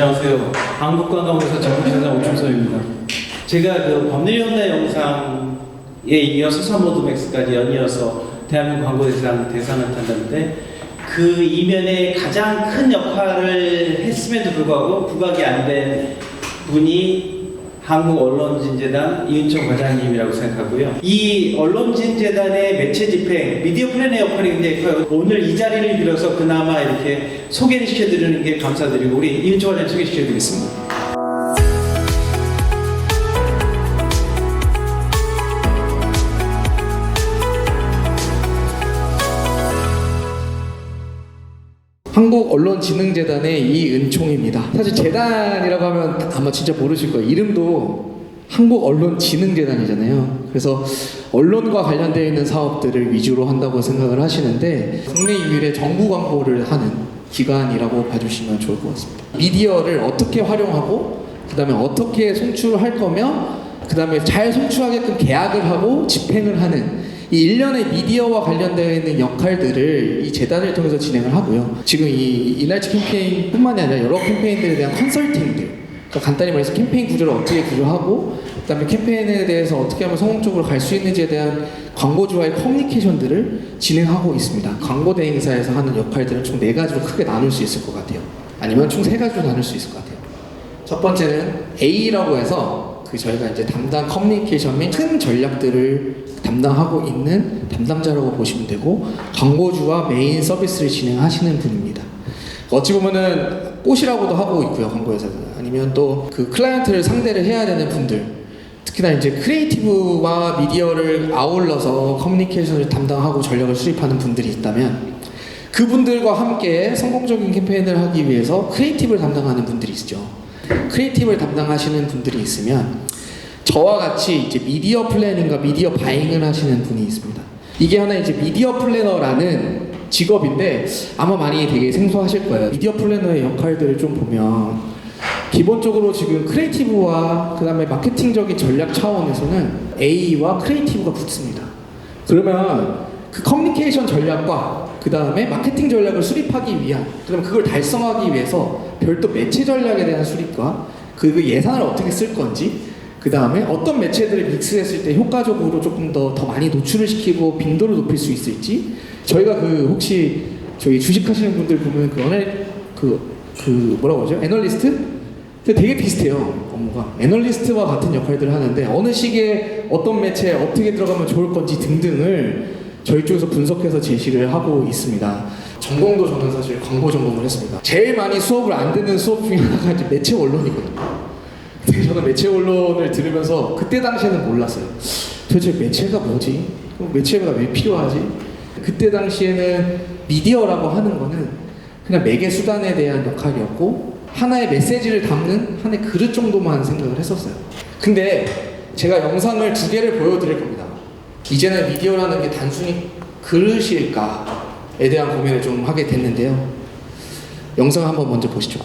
안녕하세요. 한국관광부에서 전국시장 오충섭입니다. 제가 그 법률연대 영상에 이어서 서머드맥스까지 연이어서 대한민국 광고대상 대상을 탔는데 그 이면에 가장 큰 역할을 했음에도 불구하고 부각이 안 된 분이 한국언론진재단 이은총 과장님이라고 생각하고요. 이 언론진재단의 매체 집행, 미디어 플래너의 역할이 굉장히 커요. 오늘 이 자리를 빌어서 그나마 이렇게 소개를 시켜드리는 게 감사드리고 우리 이은총 과장님 소개시켜드리겠습니다. 한국언론진흥재단의 이은총입니다. 사실 재단이라고 하면 아마 진짜 모르실 거예요. 이름도 한국언론진흥재단이잖아요. 그래서 언론과 관련되어 있는 사업들을 위주로 한다고 생각을 하시는데 국내 유일의 정부 광고를 하는 기관이라고 봐주시면 좋을 것 같습니다. 미디어를 어떻게 활용하고 그 다음에 어떻게 송출할 거며 그 다음에 잘 송출하게끔 계약을 하고 집행을 하는 이 일련의 미디어와 관련되어 있는 역할들을 이 재단을 통해서 진행을 하고요. 지금 이 이날치 캠페인뿐만이 아니라 여러 캠페인들에 대한 컨설팅들, 그러니까 간단히 말해서 캠페인 구조를 어떻게 구조하고 그다음에 캠페인에 대해서 어떻게 하면 성공적으로 갈 수 있는지에 대한 광고주와의 커뮤니케이션들을 진행하고 있습니다. 광고 대행사에서 하는 역할들은 총 4가지로 크게 나눌 수 있을 것 같아요. 아니면 총 3가지로 나눌 수 있을 것 같아요. 첫 번째는 A라고 해서 저희가 이제 담당 커뮤니케이션 및 큰 전략들을 담당하고 있는 담당자라고 보시면 되고 광고주와 메인 서비스를 진행하시는 분입니다. 어찌 보면은 꽃이라고도 하고 있고요, 광고회사는. 아니면 또 그 클라이언트를 상대를 해야 되는 분들, 특히나 이제 크리에이티브와 미디어를 아울러서 커뮤니케이션을 담당하고 전략을 수립하는 분들이 있다면 그분들과 함께 성공적인 캠페인을 하기 위해서 크리에이티브를 담당하는 분들이 있죠. 크리에이티브를 담당하시는 분들이 있으면 저와 같이 이제 미디어 플래닝과 미디어 바잉을 하시는 분이 있습니다. 이게 하나 이제 미디어 플래너라는 직업인데 아마 많이 되게 생소하실 거예요. 미디어 플래너의 역할들을 좀 보면 기본적으로 지금 크리에이티브와 그 다음에 마케팅적인 전략 차원에서는 A와 크리에이티브가 붙습니다. 그러면 그 커뮤니케이션 전략과 그 다음에 마케팅 전략을 수립하기 위한, 그럼 그걸 달성하기 위해서 별도 매체 전략에 대한 수립과 그 예산을 어떻게 쓸 건지, 그 다음에 어떤 매체들을 믹스했을 때 효과적으로 조금 더 많이 노출을 시키고 빈도를 높일 수 있을지, 저희가 혹시 저희 주식하시는 분들 보면 뭐라고 하죠? 애널리스트? 되게 비슷해요, 업무가. 애널리스트와 같은 역할들을 하는데 어느 시기에 어떤 매체에 어떻게 들어가면 좋을 건지 등등을 저희 쪽에서 분석해서 제시를 하고 있습니다. 전공도 저는 사실 광고 전공을 했습니다. 제일 많이 수업을 안 듣는 수업 중에 하나가 이제 매체 언론이거든요. 근데 저는 매체 언론을 들으면서 그때 당시에는 몰랐어요. 도대체 매체가 뭐지? 매체가 왜 필요하지? 그때 당시에는 미디어라고 하는 거는 그냥 매개 수단에 대한 역할이었고 하나의 메시지를 담는 하나의 그릇 정도만 생각을 했었어요. 근데 제가 영상을 2개를 보여드릴 겁니다. 이제는 미디어라는 게 단순히 그릇일까에 대한 고민을 좀 하게 됐는데요. 영상 한번 먼저 보시죠.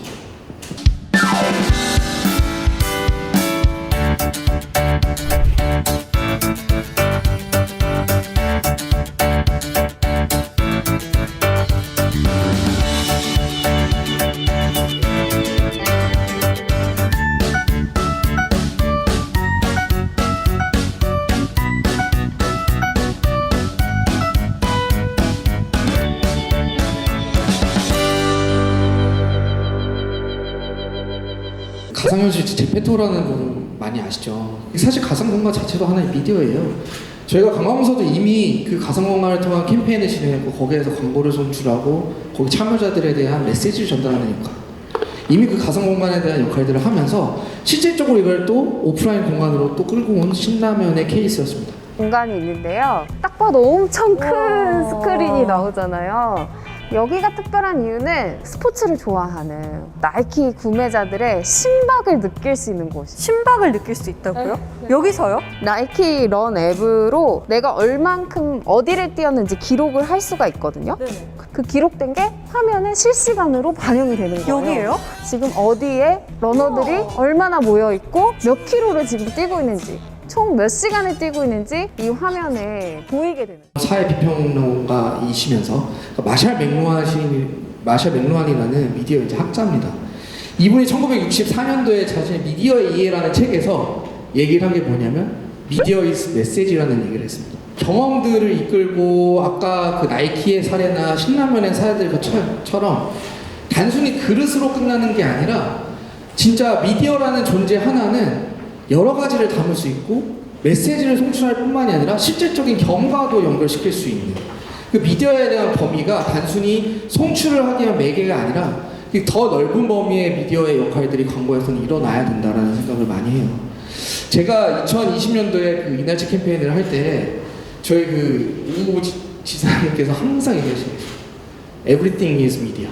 가상현실 제페토라는 분 많이 아시죠? 사실 가상공간 자체도 하나의 미디어예요. 저희가 관광부서도 이미 그 가상공간을 통한 캠페인을 진행했고 거기에서 광고를 송출하고 거기 참여자들에 대한 메시지를 전달하는 역할, 이미 그 가상공간에 대한 역할들을 하면서 실질적으로 이걸 또 오프라인 공간으로 또 끌고 온 신라면의 케이스였습니다. 공간이 있는데요. 딱 봐도 엄청 큰 스크린이 나오잖아요. 여기가 특별한 이유는 스포츠를 좋아하는 나이키 구매자들의 심박을 느낄 수 있는 곳이에요. 심박을 느낄 수 있다고요? 네. 여기서요? 나이키 런 앱으로 내가 얼만큼 어디를 뛰었는지 기록을 할 수가 있거든요. 네네. 그 기록된 게 화면에 실시간으로 반영이 되는 거예요. 여기에요? 지금 어디에 러너들이 얼마나 모여 있고 몇 킬로를 지금 뛰고 있는지, 총 몇 시간을 뛰고 있는지 이 화면에 보이게 되는 거예요. 사회 비평론가이시면서 마샬 맥루한이라는 미디어 이제 학자입니다. 이분이 1964년도에 자신의 미디어의 이해라는 책에서 얘기를 한 게 뭐냐면 미디어 이즈 메시지라는 얘기를 했습니다. 경험들을 이끌고 아까 그 나이키의 사례나 신라면의 사례들처럼 단순히 그릇으로 끝나는 게 아니라 진짜 미디어라는 존재 하나는 여러 가지를 담을 수 있고 메시지를 송출할 뿐만이 아니라 실질적인 경과도 연결시킬 수 있는 그 미디어에 대한 범위가 단순히 송출을 하기 위한 매개가 아니라 더 넓은 범위의 미디어의 역할들이 광고에서는 일어나야 된다라는 생각을 많이 해요. 제가 2020년도에 그 이날치 캠페인을 할 때 저희 그 우 지사님께서 항상 얘기하시는 Everything is media.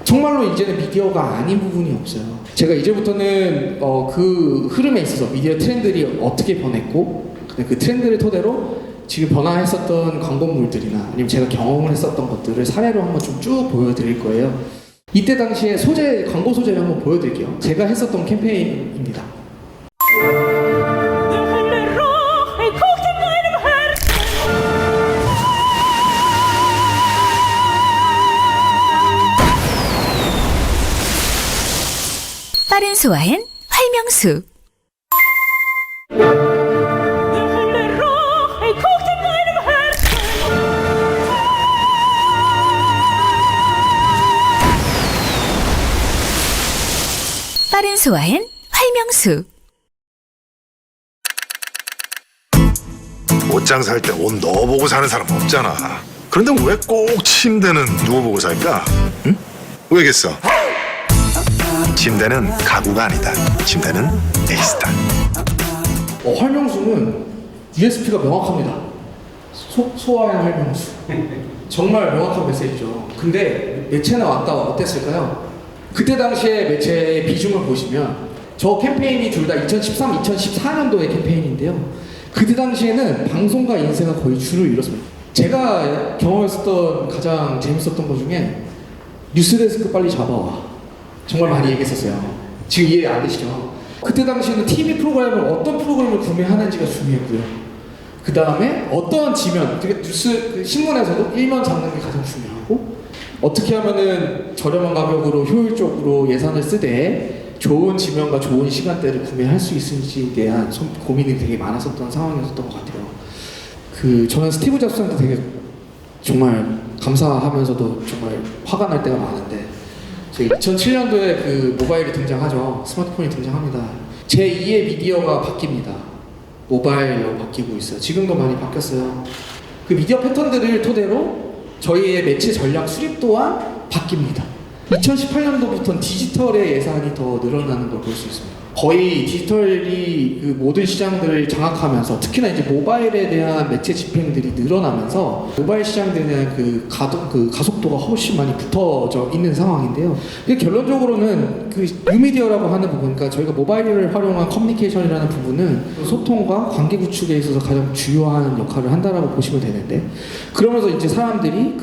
정말로 이제는 미디어가 아닌 부분이 없어요. 제가 이제부터는 그 흐름에 있어서 미디어 트렌드들이 어떻게 변했고 그 트렌드를 토대로 지금 변화했었던 광고물들이나 아니면 제가 경험을 했었던 것들을 사례로 한번 좀 쭉 보여드릴 거예요. 이때 당시에 광고 소재를 한번 보여드릴게요. 제가 했었던 캠페인입니다. 빠른 소화엔 활명수. 빠른 소화엔 활명수. 옷장 살 때 옷 넣어보고 사는 사람 없잖아. 그런데 왜 꼭 침대는 누워보고 살까? 응? 왜겠어? 침대는 가구가 아니다. 침대는 에이스다. 활명수는 USP가 명확합니다. 소화의 활명수. 정말 명확한 메시지죠. 근데 매체는 왔다 어땠을까요? 그때 당시에 매체의 비중을 보시면 저 캠페인이 둘 다 2013, 2014년도의 캠페인인데요. 그때 당시에는 방송과 인쇄가 거의 주를 이뤘습니다. 제가 경험했었던 가장 재밌었던 것 중에 뉴스데스크 빨리 잡아와. 정말 많이 얘기했었어요. 지금 이해 안 되시죠? 그때 당시에는 TV 프로그램을 어떤 프로그램을 구매하는지가 중요했고요. 그 다음에 어떤 지면, 뉴스 신문에서도 일면 잡는 게 가장 중요하고 어떻게 하면은 저렴한 가격으로 효율적으로 예산을 쓰되 좋은 지면과 좋은 시간대를 구매할 수 있을지에 대한 고민이 되게 많았었던 상황이었던 것 같아요. 저는 스티브 잡스한테 되게 정말 감사하면서도 정말 화가 날 때가 많은데 2007년도에 그 모바일이 등장하죠. 스마트폰이 등장합니다. 제2의 미디어가 바뀝니다. 모바일로 바뀌고 있어요. 지금도 많이 바뀌었어요. 그 미디어 패턴들을 토대로 저희의 매체 전략 수립 또한 바뀝니다. 2018년도부터는 디지털의 예산이 더 늘어나는 걸 볼 수 있습니다. 거의 디지털이 그 모든 시장들을 장악하면서 특히나 이제 모바일에 대한 매체 집행들이 늘어나면서 모바일 시장들에 대한 그 가속도가 훨씬 많이 붙어져 있는 상황인데요. 결론적으로는 그 뉴미디어라고 하는 부분, 그러니까 저희가 모바일을 활용한 커뮤니케이션이라는 부분은 소통과 관계 구축에 있어서 가장 주요한 역할을 한다라고 보시면 되는데, 그러면서 이제 사람들이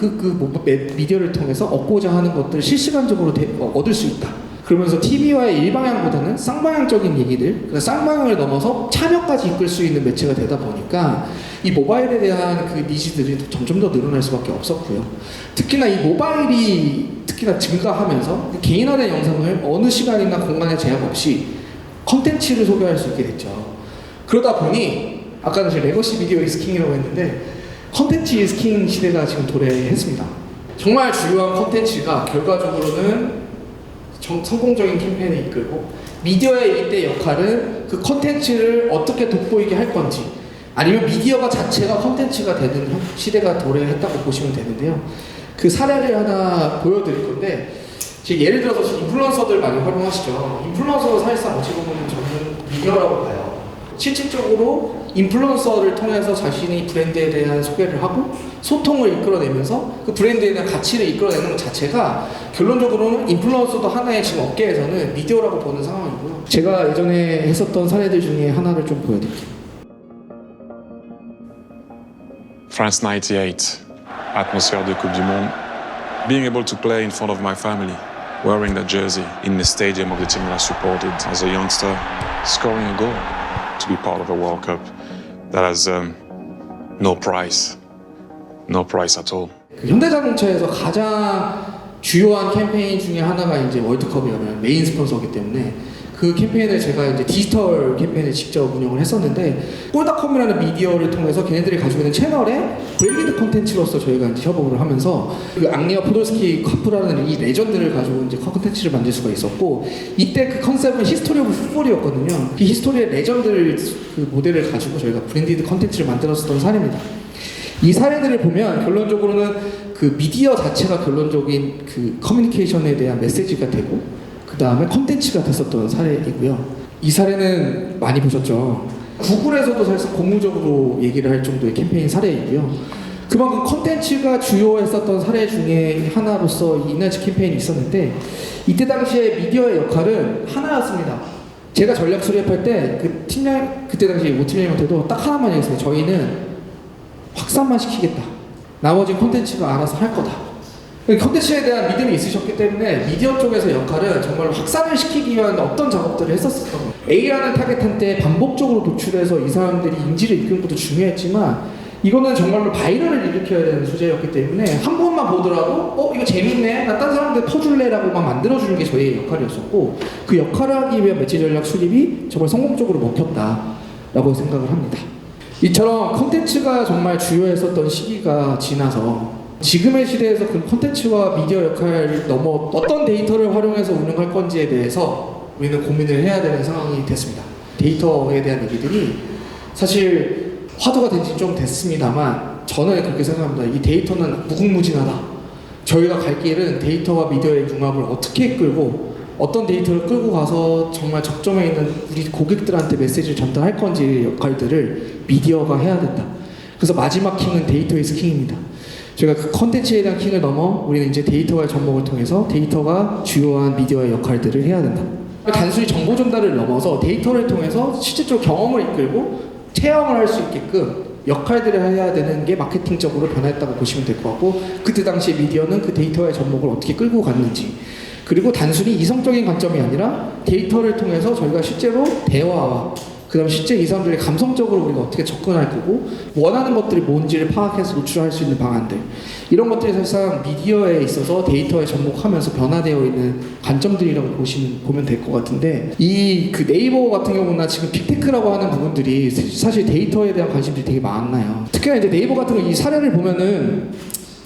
미디어를 통해서 얻고자 하는 것들을 실시간적으로 얻을 수 있다. 그러면서 TV와의 일방향보다는 쌍방향적인 얘기들, 그러니까 쌍방향을 넘어서 참여까지 이끌 수 있는 매체가 되다 보니까 이 모바일에 대한 그 니즈들이 점점 더 늘어날 수밖에 없었고요. 특히나 이 모바일이 증가하면서 개인화된 영상을 어느 시간이나 공간에 제약 없이 컨텐츠를 소개할 수 있게 됐죠. 그러다 보니 아까는 제가 레거시 비디오 이즈 킹이라고 했는데 컨텐츠 이즈 킹 시대가 지금 도래했습니다. 정말 중요한 컨텐츠가 결과적으로는 성공적인 캠페인을 이끌고 미디어의 이때 역할은 그 컨텐츠를 어떻게 돋보이게 할 건지 아니면 미디어가 자체가 컨텐츠가 되는 시대가 도래했다고 보시면 되는데요. 그 사례를 하나 보여드릴 건데 예를 들어서 인플루언서들 많이 활용하시죠. 인플루언서가 사실상 어찌 보면 저는 미디어라고 봐요. 실질적으로 인플루언서를 통해서 자신의 브랜드에 대한 소개를 하고 소통을 이끌어내면서 그 브랜드에 대한 가치를 이끌어내는 것 자체가 결론적으로는 인플루언서도 하나의 지금 업계에서는 미디어라고 보는 상황이고요. 제가 예전에 했었던 사례들 중에 하나를 좀 보여드릴게요. France 98, atmosphere de Coupe du Monde, being able to play in front of my family, wearing that jersey in the stadium of the team I supported as a youngster, scoring a goal to be part of a World Cup that has no price at all. 현대자동차에서 가장 주요한 캠페인 중에 하나가 이제 월드컵이라는 메인 스폰서이기 때문에 그 캠페인을 제가 이제 디지털 캠페인을 직접 운영을 했었는데 골닷컴이라는 미디어를 통해서 걔네들이 가지고 있는 채널에 브랜디드 콘텐츠로서 저희가 이제 협업을 하면서 그 앙리아 포돌스키 카프라는 이 레전드를 가지고 이제 콘텐츠를 만들 수가 있었고 이때 그 컨셉은 히스토리 오브 풋볼이었거든요. 그 히스토리의 레전드를 그 모델을 가지고 저희가 브랜디드 콘텐츠를 만들었었던 사례입니다. 이 사례들을 보면 결론적으로는 그 미디어 자체가 결론적인 그 커뮤니케이션에 대한 메시지가 되고 그 다음에 컨텐츠가 됐었던 사례이고요. 이 사례는 많이 보셨죠. 구글에서도 사실 고무적으로 얘기를 할 정도의 캠페인 사례이고요. 그만큼 컨텐츠가 주요했었던 사례 중에 하나로서 이 이너지 캠페인이 있었는데 이때 당시에 미디어의 역할은 하나였습니다. 제가 전략 수립할 때 그 팀장 그때 당시 오 팀장님한테도 딱 하나만 얘기했어요. 저희는 확산만 시키겠다. 나머지 콘텐츠가 알아서 할 거다. 컨텐츠에 대한 믿음이 있으셨기 때문에 미디어 쪽에서 역할은 정말 확산을 시키기 위한 어떤 작업들을 했었던 거예요. A라는 타겟한테 반복적으로 노출해서 이 사람들이 인지를 이끄는 것도 중요했지만 이거는 정말로 바이럴을 일으켜야 되는 소재였기 때문에 한 번만 보더라도 이거 재밌네? 나 딴 사람들 퍼줄래? 라고 막 만들어주는 게 저희의 역할이었었고 그 역할을 하기 위한 매체 전략 수립이 정말 성공적으로 먹혔다라고 생각을 합니다. 이처럼 콘텐츠가 정말 주요했었던 시기가 지나서 지금의 시대에서 그 콘텐츠와 미디어 역할을 넘어 어떤 데이터를 활용해서 운영할 건지에 대해서 우리는 고민을 해야 되는 상황이 됐습니다. 데이터에 대한 얘기들이 사실 화두가 된 지 좀 됐습니다만 저는 그렇게 생각합니다. 이 데이터는 무궁무진하다. 저희가 갈 길은 데이터와 미디어의 융합을 어떻게 끌고 어떤 데이터를 끌고 가서 정말 적점에 있는 우리 고객들한테 메시지를 전달할 건지 역할들을 미디어가 해야 된다. 그래서 마지막 킹은 데이터이즈 킹입니다. 저희가 그 컨텐츠에 대한 킹을 넘어 우리는 이제 데이터와의 접목을 통해서 데이터가 주요한 미디어의 역할들을 해야 된다. 단순히 정보 전달을 넘어서 데이터를 통해서 실질적으로 경험을 이끌고 체험을 할 수 있게끔 역할들을 해야 되는 게 마케팅적으로 변화했다고 보시면 될 것 같고 그때 당시 미디어는 그 데이터의 접목을 어떻게 끌고 갔는지 그리고 단순히 이성적인 관점이 아니라 데이터를 통해서 저희가 실제로 대화와 그 다음에 실제 이 사람들이 감성적으로 우리가 어떻게 접근할 거고 원하는 것들이 뭔지를 파악해서 노출할 수 있는 방안들 이런 것들이 사실상 미디어에 있어서 데이터에 접목하면서 변화되어 있는 관점들이라고 보면 될 것 같은데 이 그 네이버 같은 경우나 지금 빅테크라고 하는 부분들이 사실 데이터에 대한 관심들이 되게 많나요. 특히나 이제 네이버 같은 경우 이 사례를 보면은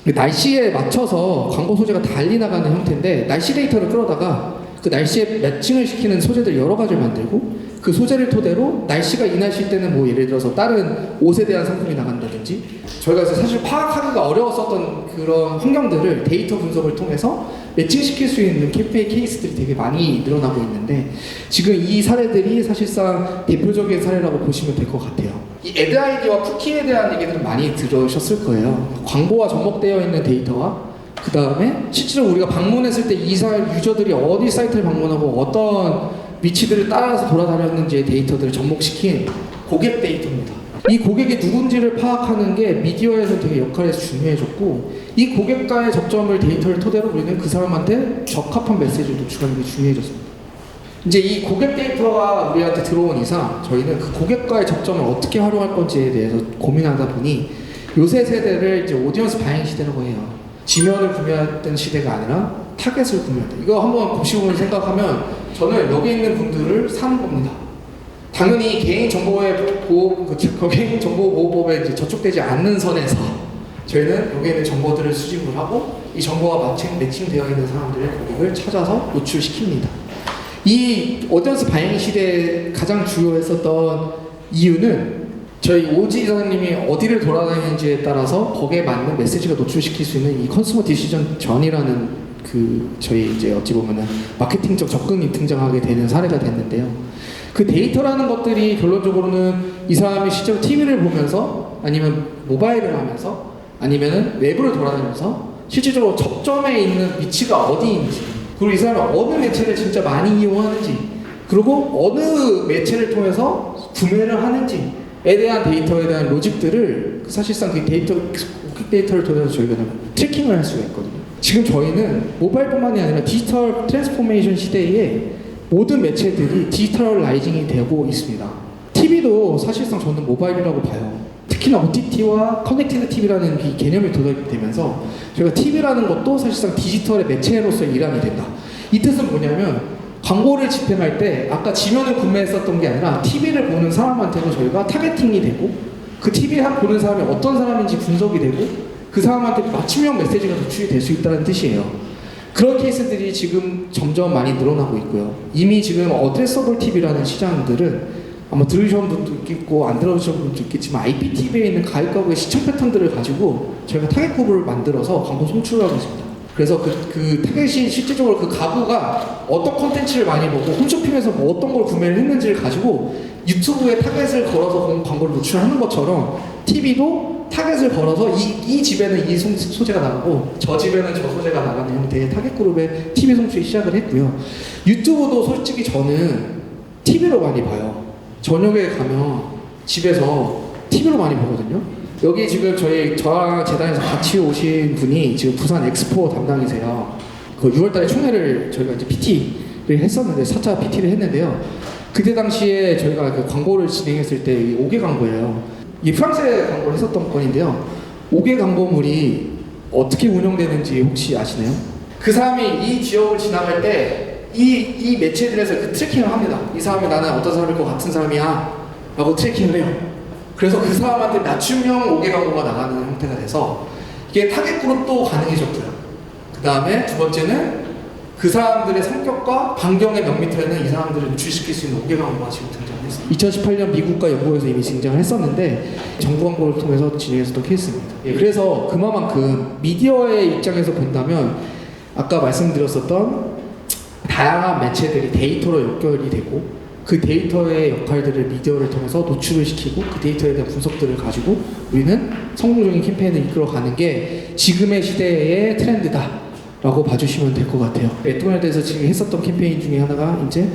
날씨에 맞춰서 광고 소재가 달리 나가는 형태인데 날씨 데이터를 끌어다가 그 날씨에 매칭을 시키는 소재들 여러 가지를 만들고 그 소재를 토대로 날씨가 이 날씨 때는 뭐 예를 들어서 다른 옷에 대한 상품이 나간다든지 저희가 사실 파악하기가 어려웠었던 그런 환경들을 데이터 분석을 통해서 매칭시킬 수 있는 캠페인 케이스들이 되게 많이 늘어나고 있는데 지금 이 사례들이 사실상 대표적인 사례라고 보시면 될 것 같아요. 이 애드 아이디와 쿠키에 대한 얘기들은 많이 들으셨을 거예요. 광고와 접목되어 있는 데이터와 그 다음에 실제로 우리가 방문했을 때 이 유저들이 어디 사이트를 방문하고 어떤 위치들을 따라서 돌아다녔는지의 데이터들을 접목시킨 고객 데이터입니다. 이 고객이 누군지를 파악하는 게 미디어에서 되게 역할에서 중요해졌고 이 고객과의 접점을 데이터를 토대로 우리는 그 사람한테 적합한 메시지를 노출하는 게 중요해졌습니다. 이제 이 고객 데이터가 우리한테 들어온 이상 저희는 그 고객과의 접점을 어떻게 활용할 건지에 대해서 고민하다 보니 요새 세대를 이제 오디언스 바잉 시대라고 해요. 지면을 구매했던 시대가 아니라 타겟을 구매한다. 이거 한번 보시고 생각하면 저는 여기 있는 분들을 사는 겁니다. 당연히 개인정보의 보호, 개인정보보호법에 이제 저촉되지 않는 선에서 저희는 여기 있는 정보들을 수집을 하고 이 정보와 매칭되어 있는 사람들의 고객을 찾아서 노출시킵니다. 이 오디언스 바잉 시대에 가장 주요했었던 이유는 저희 오지 사장님이 어디를 돌아다니는지에 따라서 거기에 맞는 메시지가 노출시킬 수 있는 이 컨슈머 디시전 전이라는 그 저희 이제 어찌 보면은 마케팅적 접근이 등장하게 되는 사례가 됐는데요. 그 데이터라는 것들이 결론적으로는 이 사람이 실제로 TV를 보면서 아니면 모바일을 하면서 아니면은 외부를 돌아다니면서 실질적으로 접점에 있는 위치가 어디인지 그리고 이 사람이 어느 매체를 진짜 많이 이용하는지 그리고 어느 매체를 통해서 구매를 하는지에 대한 데이터에 대한 로직들을 사실상 그 데이터, 고객 데이터를 통해서 저희가 트래킹을 할 수가 있거든요. 지금 저희는 모바일뿐만이 아니라 디지털 트랜스포메이션 시대에 모든 매체들이 디지털라이징이 되고 있습니다. TV도 사실상 저는 모바일이라고 봐요. 특히 특히나 OTT와 커넥티드 TV라는 이 개념이 도입이 되면서 저희가 TV라는 것도 사실상 디지털의 매체로서의 일환이 된다. 이 뜻은 뭐냐면 광고를 집행할 때 아까 지면을 구매했었던 게 아니라 TV를 보는 사람한테도 저희가 타겟팅이 되고 그 TV를 보는 사람이 어떤 사람인지 분석이 되고 그 사람한테 맞춤형 메시지가 도출이 될 수 있다는 뜻이에요. 그런 케이스들이 지금 점점 많이 늘어나고 있고요. 이미 지금 어드레서블 TV라는 시장들은 아마 들으신 분도 있겠고 안 들으신 분도 있겠지만 IPTV에 있는 가입 가구의 시청 패턴들을 가지고 저희가 타겟 그룹을 만들어서 광고 송출을 하고 있습니다. 그래서 그 타겟이 실질적으로 그 가구가 어떤 콘텐츠를 많이 보고 홈쇼핑에서 뭐 어떤 걸 구매를 했는지를 가지고 유튜브에 타겟을 걸어서 광고를 노출하는 것처럼 TV도 타겟을 걸어서 이 집에는 이 소재가 나가고 저 집에는 저 소재가 나가는 형태의 타겟 그룹의 TV 송출이 시작을 했고요. 유튜브도 솔직히 저는 TV로 많이 봐요. 저녁에 가면 집에서 TV로 많이 보거든요. 여기 지금 저랑 재단에서 같이 오신 분이 지금 부산 엑스포 담당이세요. 그 6월달에 총회를 저희가 이제 PT를 했었는데 4차 PT를 했는데요. 그때 당시에 저희가 그 광고를 진행했을 때 5개 광고예요. 이 프랑스에 광고를 했었던 건인데요. 5개 광고물이 어떻게 운영되는지 혹시 아시나요? 그 사람이 이 지역을 지나갈 때 이 매체들에서 그 트래킹을 합니다. 이 사람이 나는 어떤 사람일 것 같은 사람이야 라고 트래킹을 해요. 그래서 그 사람한테 맞춤형 5개 광고가 나가는 형태가 돼서 이게 타겟 그룹도 가능해졌고요. 그 다음에 두 번째는 그 사람들의 성격과 반경의 몇 미터에는 이 사람들을 노출시킬 수 있는 5개 광고가 지금 등장했습니다. 2018년 미국과 영국에서 이미 등장을 했었는데 정부 광고를 통해서 진행했었던 케이스입니다. 그래서 그만큼 미디어의 입장에서 본다면 아까 말씀드렸었던 다양한 매체들이 데이터로 연결이 되고 그 데이터의 역할들을 미디어를 통해서 노출을 시키고 그 데이터에 대한 분석들을 가지고 우리는 성공적인 캠페인을 이끌어가는 게 지금의 시대의 트렌드다 라고 봐주시면 될 것 같아요. 맥도날드에서 지금 했었던 캠페인 중에 하나가 이제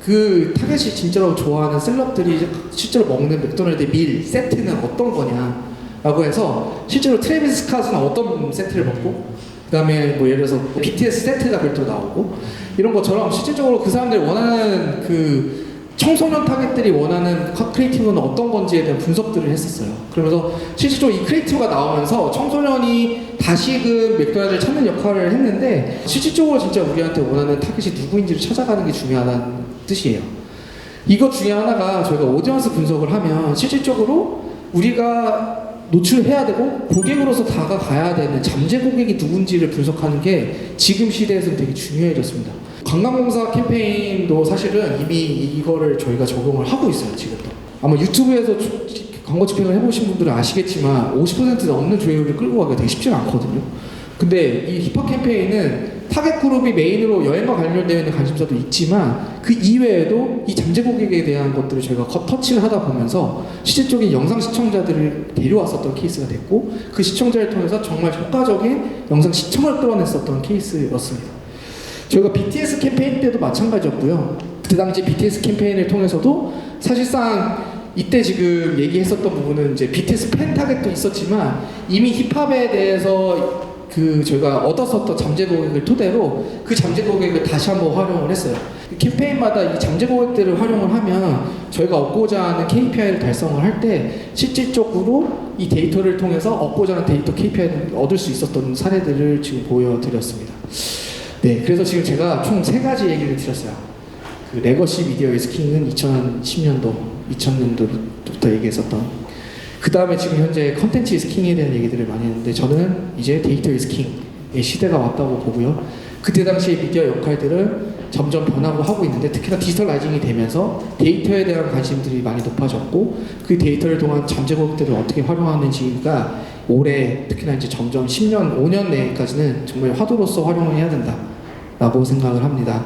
그 타겟이 진짜로 좋아하는 셀럽들이 실제로 먹는 맥도날드 밀 세트는 어떤 거냐 라고 해서 실제로 트래비스 스캇은 어떤 세트를 먹고 그 다음에 뭐 예를 들어서 BTS 세트가 별도로 나오고 이런 것처럼 실질적으로 그 사람들이 원하는 그 청소년 타겟들이 원하는 크리에이티브는 어떤 건지에 대한 분석들을 했었어요. 그러면서 실질적으로 이 크리에이티브가 나오면서 청소년이 다시금 맥도날드를 찾는 역할을 했는데 실질적으로 진짜 우리한테 원하는 타겟이 누구인지를 찾아가는 게 중요하다는 뜻이에요. 이것 중에 하나가 저희가 오디언스 분석을 하면 실질적으로 우리가 노출해야 되고 고객으로서 다가가야 되는 잠재 고객이 누군지를 분석하는 게 지금 시대에서는 되게 중요해졌습니다. 관광공사 캠페인도 사실은 이미 이거를 저희가 적용을 하고 있어요. 지금도 아마 유튜브에서 광고 집행을 해보신 분들은 아시겠지만 50% 넘는 조회율을 끌고 가기가 되게 쉽지가 않거든요. 근데 이 힙합 캠페인은 타겟 그룹이 메인으로 여행과 관련되어 있는 관심사도 있지만 그 이외에도 이 잠재 고객에 대한 것들을 저희가 터치를 하다 보면서 실질적인 영상 시청자들을 데려왔었던 케이스가 됐고 그 시청자를 통해서 정말 효과적인 영상 시청을 끌어냈었던 케이스였습니다. 저희가 BTS 캠페인 때도 마찬가지였고요. 그때 당시 BTS 캠페인을 통해서도 사실상 이때 지금 얘기했었던 부분은 이제 BTS 팬 타겟도 있었지만 이미 힙합에 대해서 그 저희가 얻었었던 잠재 고객을 토대로 그 잠재 고객을 다시 한번 활용을 했어요. 캠페인마다 이 잠재 고객들을 활용을 하면 저희가 얻고자 하는 KPI를 달성을 할 때 실질적으로 이 데이터를 통해서 얻고자 하는 데이터 KPI를 얻을 수 있었던 사례들을 지금 보여드렸습니다. 네, 그래서 지금 제가 총 3가지 얘기를 드렸어요. 그 레거시 미디어 스킹은 2010년도, 2000년도부터 얘기했었던 그 다음에 지금 현재 컨텐츠 스킹에 대한 얘기들을 많이 했는데 저는 이제 데이터 스킹의 시대가 왔다고 보고요. 그때 당시의 미디어 역할들은 점점 변하고 하고 있는데 특히나 디지털라이징이 되면서 데이터에 대한 관심들이 많이 높아졌고 그 데이터를 통한 잠재 고객들을 어떻게 활용하는지가 올해 특히나 이제 점점 10년, 5년 내까지는 정말 화두로서 활용을 해야 된다라고 생각을 합니다.